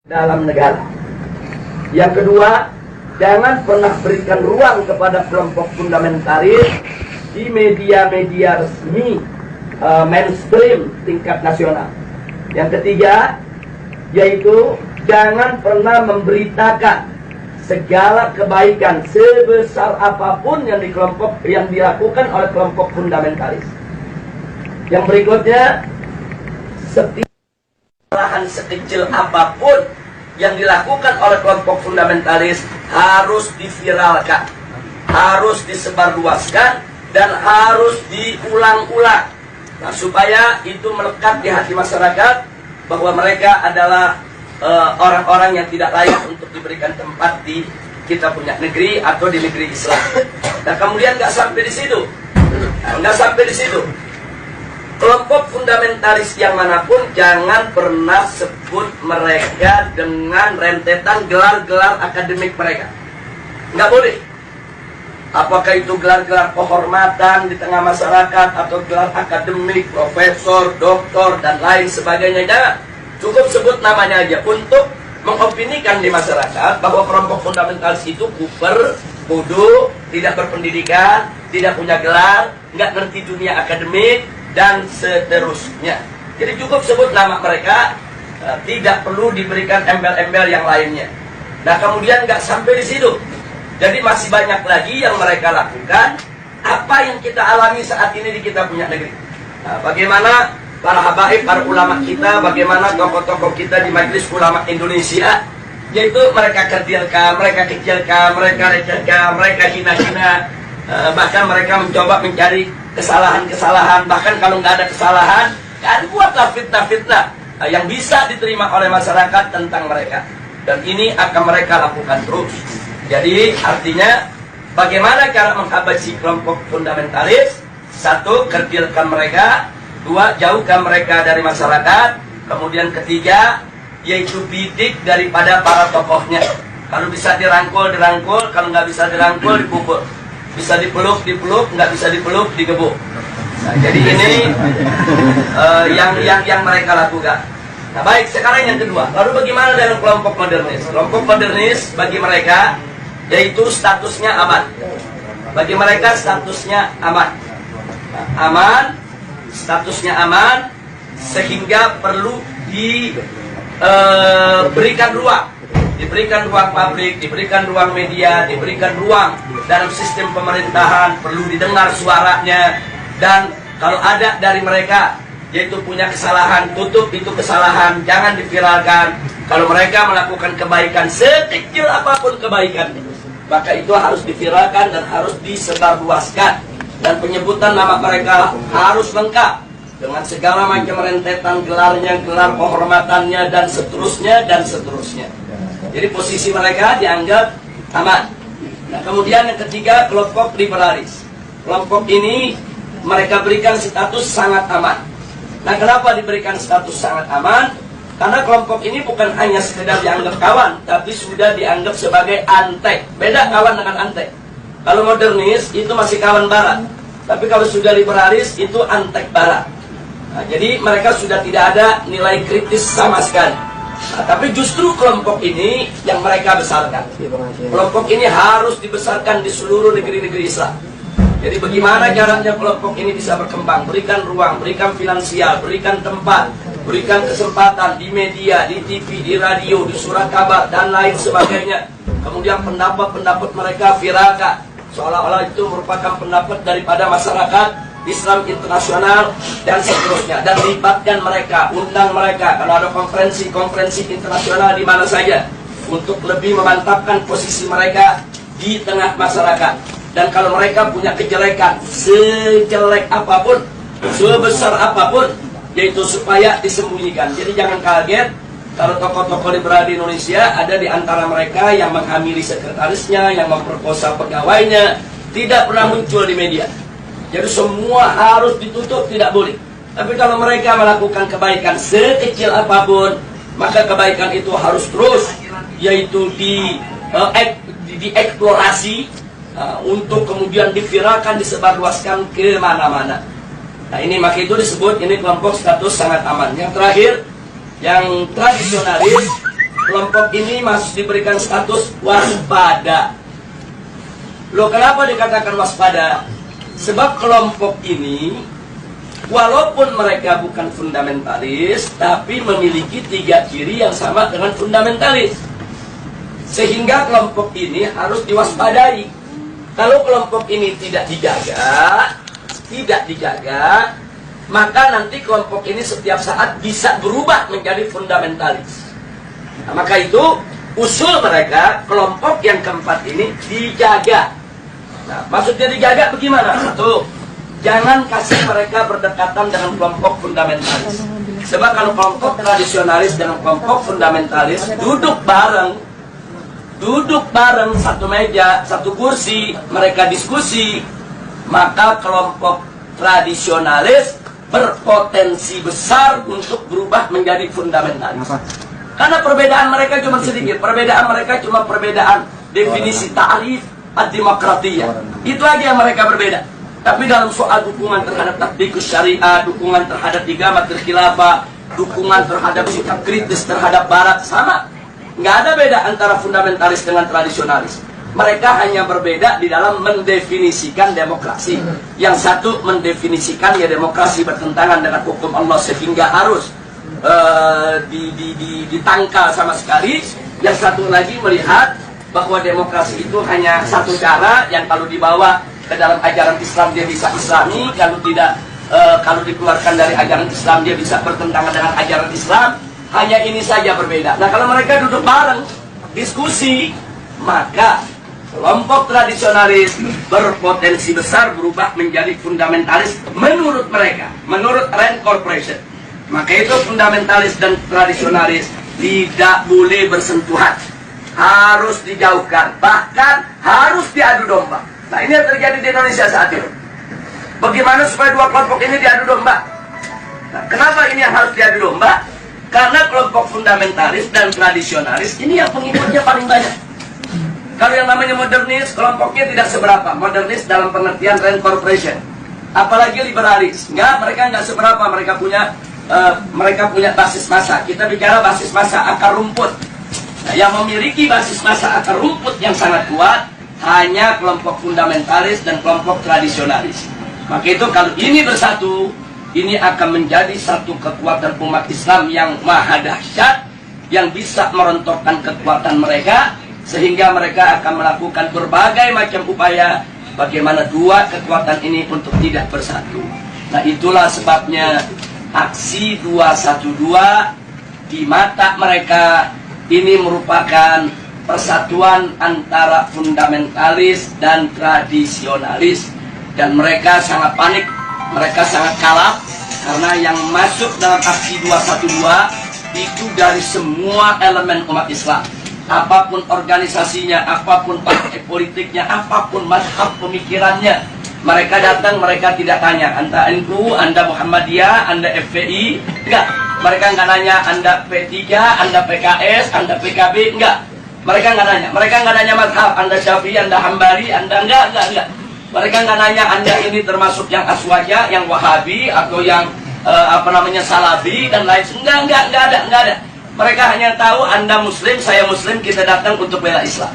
dalam negara. Yang kedua, jangan pernah berikan ruang kepada kelompok fundamentalis di media-media resmi mainstream tingkat nasional. Yang ketiga, yaitu jangan pernah memberitakan segala kebaikan sebesar apapun yang dilakukan oleh kelompok fundamentalis. Yang berikutnya, setiap kesalahan sekecil apapun yang dilakukan oleh kelompok fundamentalis harus diviralkan, harus disebarluaskan, dan harus diulang-ulang. Nah, supaya itu melekat di hati masyarakat bahwa mereka adalah orang-orang yang tidak layak untuk diberikan tempat di kita punya negeri atau di negeri Islam. Nah, kemudian nggak sampai di situ, kelompok fundamentalis yang manapun jangan pernah sebut mereka dengan rentetan gelar-gelar akademik mereka. Nggak boleh. Apakah itu gelar-gelar kehormatan di tengah masyarakat atau gelar akademik, profesor, doktor, dan lain sebagainya, jangan. Cukup sebut namanya aja untuk mengopinikan di masyarakat bahwa kelompok fundamentalis itu kuper, bodoh, tidak berpendidikan, tidak punya gelar, nggak ngerti dunia akademik, dan seterusnya. Jadi cukup sebut nama mereka, tidak perlu diberikan embel-embel yang lainnya. Nah, kemudian nggak sampai di situ. Jadi masih banyak lagi yang mereka lakukan apa yang kita alami saat ini di kita punya negeri. Nah, bagaimana para habaib, para ulama kita, bagaimana tokoh-tokoh kita di Majelis Ulama Indonesia, yaitu mereka kecilkan, mereka recehkan, mereka hina-hina, bahkan mereka mencoba mencari kesalahan-kesalahan, bahkan kalau nggak ada kesalahan, ya buatlah fitnah-fitnah yang bisa diterima oleh masyarakat tentang mereka. Dan ini akan mereka lakukan terus. Jadi artinya bagaimana cara menghabisi kelompok fundamentalis? Satu, kerdilkan mereka. Dua, jauhkan mereka dari masyarakat. Kemudian ketiga, yaitu bidik daripada para tokohnya. Kalau bisa dirangkul, dirangkul. Kalau nggak bisa dirangkul, dipukul. Bisa dipeluk, nggak bisa dipeluk, digebuk. Nah, jadi ini yang mereka lakukan. Nah, baik, sekarang yang kedua. Lalu bagaimana dengan kelompok modernis? Kelompok modernis bagi mereka yaitu statusnya aman. Bagi mereka statusnya aman. Nah, aman, statusnya aman, sehingga perlu diberikan ruang. Diberikan ruang publik, diberikan ruang media, diberikan ruang dalam sistem pemerintahan, perlu didengar suaranya. Dan kalau ada dari mereka yaitu punya kesalahan, tutup itu kesalahan, jangan diviralkan. Kalau mereka melakukan kebaikan, sekecil apapun kebaikan, maka itu harus diviralkan dan harus disebarluaskan. Dan penyebutan nama mereka harus lengkap dengan segala macam rentetan gelarnya, gelar kehormatannya, dan seterusnya, dan seterusnya. Jadi posisi mereka dianggap aman. Nah, kemudian yang ketiga, kelompok liberalis. Kelompok ini mereka berikan status sangat aman. Nah, kenapa diberikan status sangat aman? Karena kelompok ini bukan hanya sekedar dianggap kawan, tapi sudah dianggap sebagai antek. Beda kawan dengan antek. Kalau modernis itu masih kawan barat, tapi kalau sudah liberalis itu antek barat. Nah, jadi mereka sudah tidak ada nilai kritis sama sekali. Nah, tapi justru kelompok ini yang mereka besarkan. Kelompok ini harus dibesarkan di seluruh negeri-negeri Islam. Jadi bagaimana caranya kelompok ini bisa berkembang? Berikan ruang, berikan finansial, berikan tempat, berikan kesempatan di media, di TV, di radio, di surat kabar, dan lain sebagainya. Kemudian pendapat-pendapat mereka viralkan, seolah-olah itu merupakan pendapat daripada masyarakat Islam internasional, dan seterusnya. Dan libatkan mereka, undang mereka kalau ada konferensi-konferensi internasional di mana saja, untuk lebih memantapkan posisi mereka di tengah masyarakat. Dan kalau mereka punya kejelekan, sejelek apapun, sebesar apapun, yaitu supaya disembunyikan. Jadi jangan kaget kalau tokoh-tokoh liberal di Indonesia ada di antara mereka yang menghamili sekretarisnya, yang memperkosa pegawainya, tidak pernah muncul di media. Jadi semua harus ditutup, tidak boleh. Tapi kalau mereka melakukan kebaikan sekecil apapun, maka kebaikan itu harus terus, yaitu dieksplorasi, untuk kemudian diviralkan, disebarluaskan ke mana-mana. Nah, ini maka itu disebut ini kelompok status sangat aman. Yang terakhir, yang tradisionalis, kelompok ini masih diberikan status waspada. Loh, kenapa dikatakan waspada? Sebab kelompok ini walaupun mereka bukan fundamentalis, tapi memiliki 3 ciri yang sama dengan fundamentalis. Sehingga kelompok ini harus diwaspadai. Kalau kelompok ini tidak dijaga, maka nanti kelompok ini setiap saat bisa berubah menjadi fundamentalis. Nah, maka itu usul mereka, kelompok yang keempat ini dijaga. Nah, maksudnya dijaga bagaimana? Satu, jangan kasih mereka berdekatan dengan kelompok fundamentalis. Sebab kalau kelompok tradisionalis dengan kelompok fundamentalis duduk bareng satu meja, satu kursi, mereka diskusi, maka kelompok tradisionalis berpotensi besar untuk berubah menjadi fundamentalis. Karena perbedaan mereka cuma sedikit, perbedaan definisi ta'rif ad-demokratiyah. Itu aja yang mereka berbeda. Tapi dalam soal dukungan terhadap tatbikus syariah, dukungan terhadap igamatul khilafah, dukungan terhadap sikap kritis terhadap barat, sama. Nggak ada beda antara fundamentalis dengan tradisionalis. Mereka hanya berbeda di dalam mendefinisikan demokrasi. Yang satu mendefinisikan ya demokrasi bertentangan dengan hukum Allah sehingga harus ditangkal sama sekali. Yang satu lagi melihat bahwa demokrasi itu hanya satu cara yang kalau dibawa ke dalam ajaran Islam dia bisa islami, kalau tidak, kalau dikeluarkan dari ajaran Islam dia bisa bertentangan dengan ajaran Islam. Hanya ini saja berbeda. Nah, kalau mereka duduk bareng diskusi, maka kelompok tradisionalis berpotensi besar berubah menjadi fundamentalis menurut mereka, menurut Rand Corporation. Maka itu fundamentalis dan tradisionalis tidak boleh bersentuhan, harus dijauhkan, bahkan harus diadu domba. Nah, ini yang terjadi di Indonesia saat ini. Bagaimana supaya dua kelompok ini diadu domba? Nah, kenapa ini yang harus diadu domba? Karena kelompok fundamentalis dan tradisionalis ini yang pengikutnya paling banyak. Kalau yang namanya modernis, kelompoknya tidak seberapa. Modernis dalam pengertian Rand Corporation. Apalagi liberalis. Mereka nggak seberapa. Mereka punya basis massa. Kita bicara basis massa akar rumput. Nah, yang memiliki basis massa akar rumput yang sangat kuat hanya kelompok fundamentalis dan kelompok tradisionalis. Maka itu kalau ini bersatu, ini akan menjadi satu kekuatan umat Islam yang maha dahsyat, yang bisa merontokkan kekuatan mereka, sehingga mereka akan melakukan berbagai macam upaya bagaimana dua kekuatan ini untuk tidak bersatu. Nah, itulah sebabnya aksi 212 di mata mereka ini merupakan persatuan antara fundamentalis dan tradisionalis, dan mereka sangat panik. Mereka sangat kalap karena yang masuk dalam aksi 212 itu dari semua elemen umat Islam. Apapun organisasinya, apapun partai politiknya, apapun mazhab pemikirannya, mereka datang, mereka tidak tanya Anda NU, Anda Muhammadiyah, Anda FPI, enggak. Mereka nggak nanya Anda P3, Anda PKS, Anda PKB, enggak. Mereka nggak nanya. Mereka nggak nanya mazhab, Anda Syafi'i, Anda Hambali, Anda enggak. Mereka nggak nanya Anda ini termasuk yang Aswaja, yang Wahabi, atau yang Salafi dan lain. Enggak ada. Mereka hanya tahu Anda Muslim, saya Muslim, kita datang untuk bela Islam.